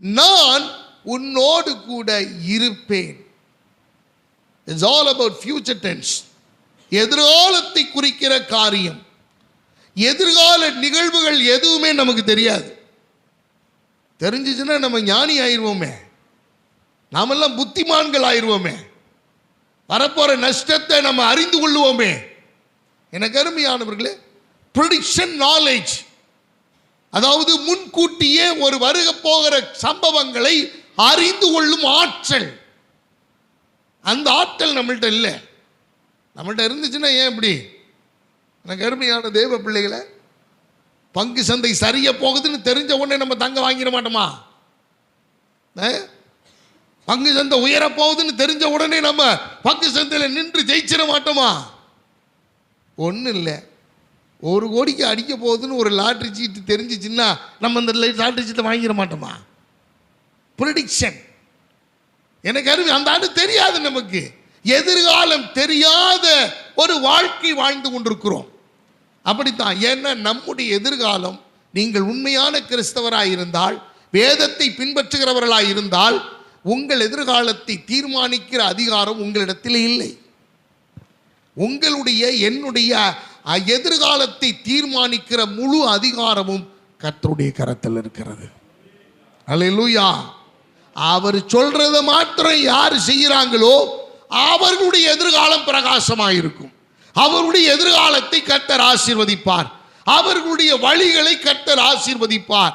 நான் உன்னோடு கூட இருப்பேன். It's all about future tense. எதிர்காலத்தை குறிக்கிற காரியம். எதிர்கால நிகழ்வுகள் எதுவுமே நமக்கு தெரியாது. தெரிஞ்சிச்சுன்னா நம்ம ஞானி ஆயிடுவோமே, நாமெல்லாம் புத்திமான்கள் ஆயிடுவோமே, வரப்போற நஷ்டத்தை நம்ம அறிந்து கொள்ளுவோமே. எனக்கு அருமையானவர்களே, ப்ரெடிக்ஷன் நாலேஜ், அதாவது முன்கூட்டியே ஒரு வருக போகிற சம்பவங்களை அறிந்து கொள்ளும் ஆற்றல், அந்த ஆற்றல் நம்மள்கிட்ட இல்லை. நம்மள்கிட்ட இருந்துச்சுன்னா ஏன் இப்படி? எனக்கு அருமையான தேவ பிள்ளைகளை, பங்கு சந்தை சரிய போகுதுன்னு தெரிஞ்ச உடனே நம்ம தங்க வாங்கிட மாட்டோமா? பங்கு சந்தை உயர போகுதுன்னு தெரிஞ்ச உடனே நம்ம பங்கு சந்தையில் நின்று ஜெயிச்சிட மாட்டோமா? ஒன்றும் இல்லை. 1 கோடிக்கு அடிக்க போகுதுன்னு ஒரு லாட்ரி சீட்டு தெரிஞ்சிச்சுன்னா நம்ம அந்த லாட்ரி சீட்டை வாங்கிட மாட்டோமா? ப்ரெடிக்ஷன். எனக்கு அந்த ஆண்டு தெரியாது, நமக்கு எதிர்காலம் தெரியாத ஒரு வாழ்க்கை வாழ்ந்து கொண்டிருக்கிறோம். அப்படித்தான். ஏன்னா நம்முடைய எதிர்காலம், நீங்கள் உண்மையான கிறிஸ்தவராக இருந்தால், வேதத்தை பின்பற்றுகிறவர்களாக இருந்தால், உங்கள் எதிர்காலத்தை தீர்மானிக்கிற அதிகாரம் உங்களிடத்தில் இல்லை. உங்களுடைய என்னுடைய எதிர்காலத்தை தீர்மானிக்கிற முழு அதிகாரமும் கர்த்தருடைய கரத்தில் இருக்கிறது. அல்லேலூயா. அவர் சொல்றதை மாத்திரம் யார் செய்கிறாங்களோ அவர்களுடைய எதிர்காலம் பிரகாசமாக இருக்கும். அவருடைய எதிர்காலத்தை கர்த்தர் ஆசீர்வதிப்பார். அவர்களுடைய வழிகளை கர்த்தர் ஆசீர்வதிப்பார்.